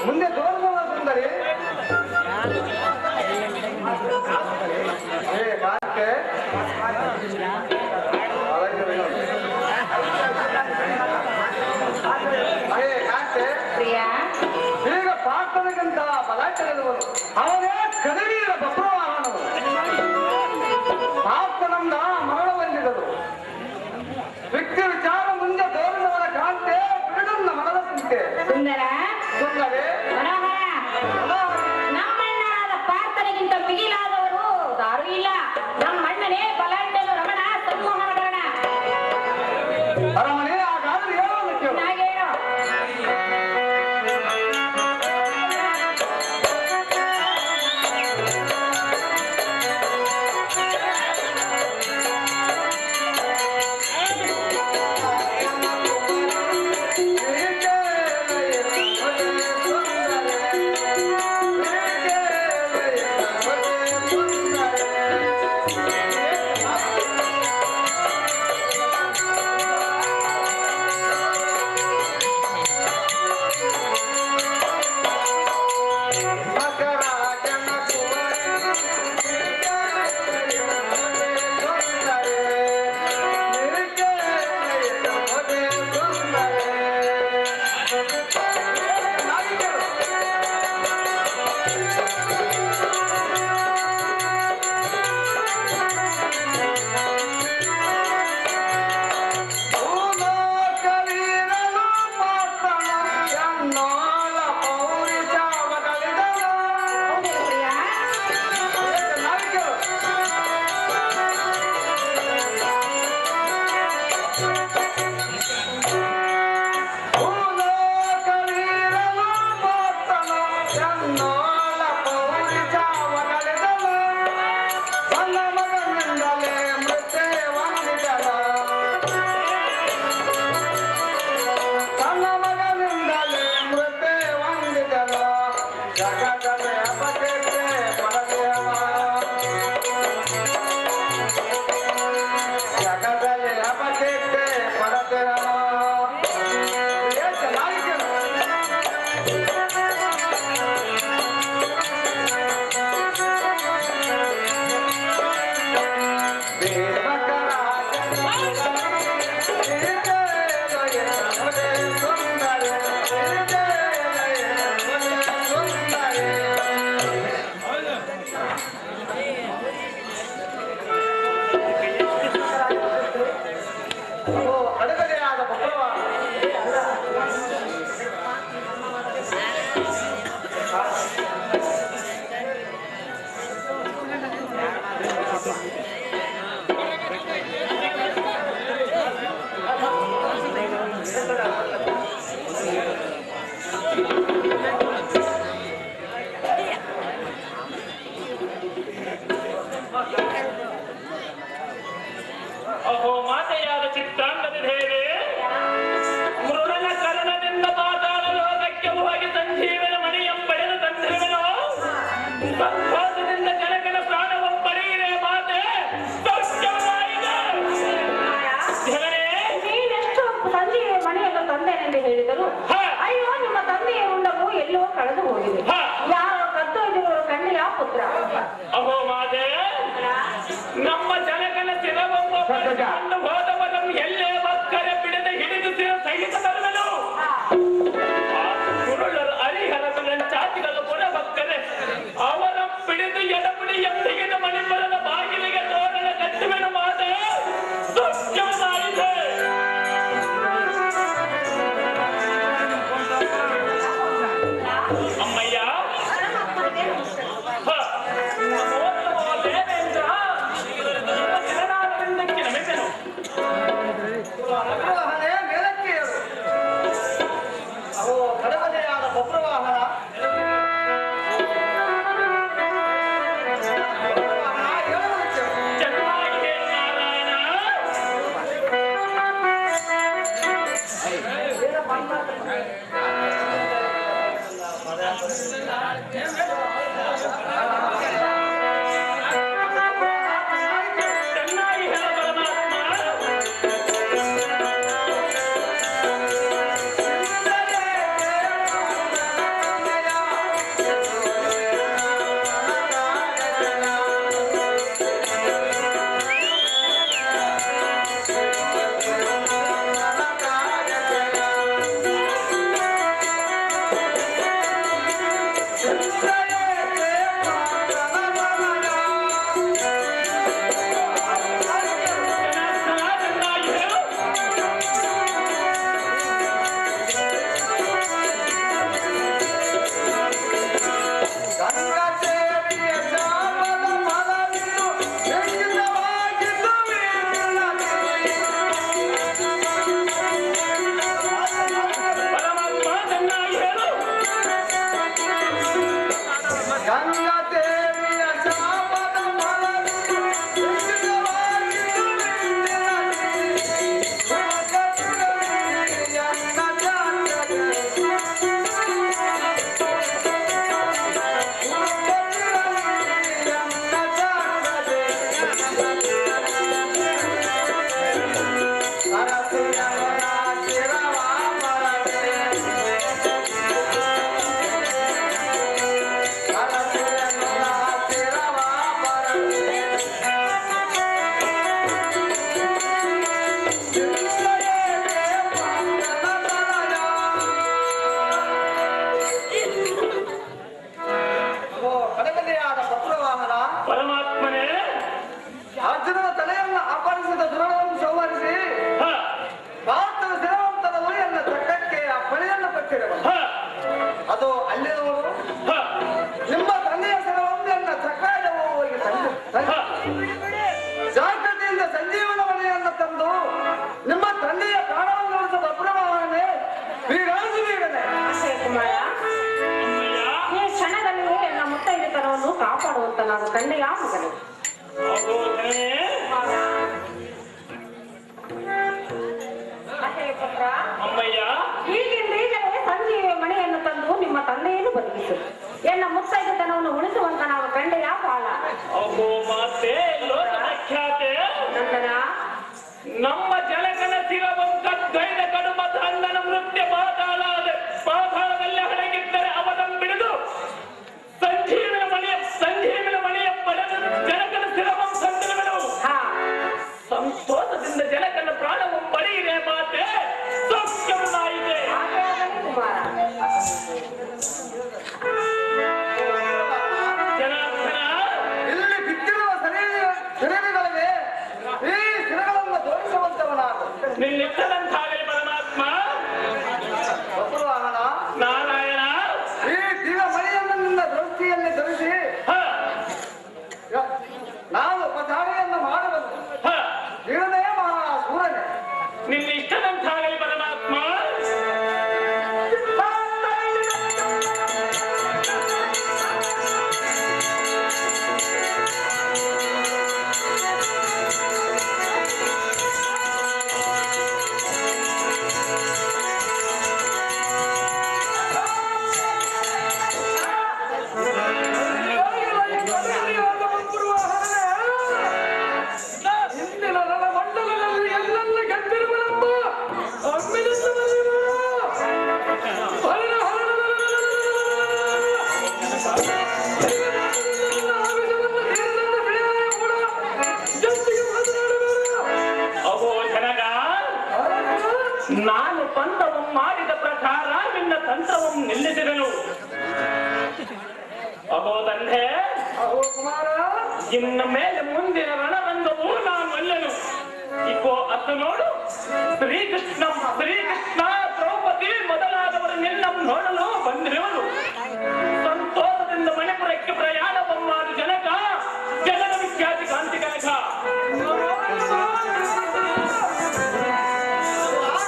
ಮುಂದೆ ತೋರಿಸುವ ಸುಂದರಿ ಕಾಕೆ ಈಗ ಪಾತ್ರದಕ್ಕಿಂತ ಬಲಾಟೆದವರು ಅವನೇ ಕದವೀರ ಬಪ್ರವಾಹನವರು ಪಾತ್ರನಂದ ಮರಣ ಬಂದಿದರು ವ್ಯಕ್ತಿ ವಿಚಾರ ಮುಂದೆ ತೋರಿದವರ ಕಾಂತೆ ಬಿಡುನ್ನ ಮನದ ಚಿಂತೆ ಸುಂದರ ಸುಂದರಿ ನಮ್ಮಣ್ಣನಾದ ಪಾರ್ಥನಿಗಿಂತ ಮಿಗಿಲಾದವರು ಯಾರು ಇಲ್ಲ. ನಮ್ಮಣ್ಣನೇ ಬಲಾಢ್ಯನು ರಮಣ ಸಂಮೋಹನಗಣ ಅರಮನೆ ಹಾಗಾದ್ರೆ ಹೇಳೋದು ಕೇಳು. ಅಹೋ ಮಾತೆಯಾದ ಚಿತ್ರಾಂಗದ ದೇವಿ ಮೃಡನ ಕರ್ಣದಿಂದ ಪಾತಾಳ ಲೋಕಕ್ಕೆ ಹೋಗಿ ಸಂಜೀವನ ಮಣಿಯಂ ಪಡೆದ ತಂದಿರುವೆನೋ ಸಂತೋಷದಿಂದ ಜನಗಳ ಪ್ರಾಣವಂ ಪಡೆಯಿರೆ ಮಾತೆ ನೀನೆಷ್ಟು ಸಂಜೀವ ಮಣಿಯನ್ನು ತಂದೇನೆಂದು ಹೇಳಿದರು. ಅಯ್ಯೋ ನಿಮ್ಮ ತಂದೆಯ ಉಂಡವು ಎಲ್ಲೋ ಕಳೆದು ಹೋಗಿದೆ. ಯಾವ ಕತ್ತೊಯ್ದಿರುವ ಕಣ್ಣಿಯ ಪುತ್ರ. ಅಹೋ ಮಾತೆ ನಮ್ಮ ಜನಗಳ ಚಿರವೊಬ್ಬ ಹೋದವರಂ ಎಲ್ಲೇ ಮಕ್ಕಳ ಬಿಡದೆ ಹಿಡಿದು ಸಹಿತ ತರುವನು ಗುರುಳರು ಹರಿಹರಗಳ ಚಾತಿಗಳು ಪುರ ಭಕ್ತರೆ ಅವರ ಬಿಡಿದು ಎಡಪುಡಿ ಎಂದಿಗಿನ ಮಣಿಪುರದ ಬಾಗಿಲಿಗೆ ತೋರಣ ಕಟ್ಟುವೆನು ಮಾತೆ ಅಮ್ಮಯ್ಯ ಬೇಡವಲ್ಲ ಅದು ಅಲ್ಲಿರುವವರು ನಿಮ್ಮ ತಂದೆಯ ಸರವನ್ನು ಸಕಾಲವಾಗಿ ಜಾಗ್ರತೆಯಿಂದ ಸಂಜೀವನ ಮನೆಯನ್ನು ತಂದು ನಿಮ್ಮ ತಂದೆಯ ಪ್ರಾಣವನ್ನು ಉಳಿಸಿದ ಅಪ್ರಮಾಣನೆ ವೀರಾಜುವೀರನೆ ಕುಮಾರ ಈ ಕ್ಷಣದಲ್ಲಿ ನನ್ನ ಮುತ್ತೈದೆತನವನ್ನು ಕಾಪಾಡುವಂತ ನಾನು ಕಂಡೆಯ ಮಗನೇ ಈಗಲೇ ಸಂಜೀವ ಮನೆಯನ್ನು ತಂದು ನಿಮ್ಮ ತಂದೆಯನ್ನು ಬದುಕಿಸು ಎನ್ನ ಮುತ್ತೈದೆತನವನ್ನು ಉಳಿಸುವಂತ ನಾವು ಕಂಡೆಯ ಬಾಳ ನಂತರ ನಮ್ಮ ಜನಕನ ಶಿರವಂತ ಗೈದ ಕಡುಮತ ಅಣ್ಣನ ನೃತ್ಯ ಪಾತಾಳದಲ್ಲಿ ಹಡಗಿದ್ದರೆ ಅವನನ್ನು ಬಿಡಿದು ಸಂಜೀವನ ಮನೆಯ ಪಡೆದ ಜನಕನ ಶಿರವನ್ನು ಸಂತನಗಳು ಸಂತೋಷದಿಂದ ಜನಕನ ಪ್ರಾಣವು ಪಡೆಯಿದೆ ಮಾತೆ ಸೌಖ್ಯವನ್ನಾಯಿದೆ ಕುಮಾರ ಜನಾರ್ದನ ಇಲ್ಲಿ ಬಿದ್ದಿರುವ ಸೆರೆಗಳಿವೆ ಈ ಸೆರೆಗಳನ್ನು ತೋರಿಸುವಂತವನಾದ ನಿನ್ನಿಷ್ಟದಂತಾಗಲಿ ಪರಮಾತ್ಮ ಬಸವಾಹನ ನಾರಾಯಣ ಈ ದಿವ ಮನೆಯನ್ನು ನಿನ್ನ ದೃಷ್ಟಿಯಲ್ಲಿ ಧರಿಸಿ ನಾನು ಉಪಚಾರೆಯನ್ನು ಮಾಡುವುದು ಇವನೇ ಮಹಾಸೂರನೇ ನಿನ್ನಿಷ್ಟದಂತಾಗಲಿ ಪರಮಾತ್ಮ ಇಂದಿನ ನನ್ನ ಮಂಡಲದಲ್ಲಿ ಎಲ್ಲೆಲ್ಲ ಗೆದ್ದಿರುವನೆಂಬ ಅಹೋ ಜನಗ ನಾನು ಪಂಥವು ಮಾಡಿದ ಪ್ರಕಾರ ನಿನ್ನ ತಂತ್ರವನ್ನು ನಿಲ್ಲಿಸಿದನು ಅಹೋ ತಂದೆ ಅಹೋ ಕುಮಾರ ಇನ್ನ ಮೇಲೆ ಮುಂದಿನ ರಣರಂಗವು ನಾನು ಅಲ್ಲನು ಇಕೋ ಅತ್ತ ನೋಡು ಶ್ರೀಕೃಷ್ಣ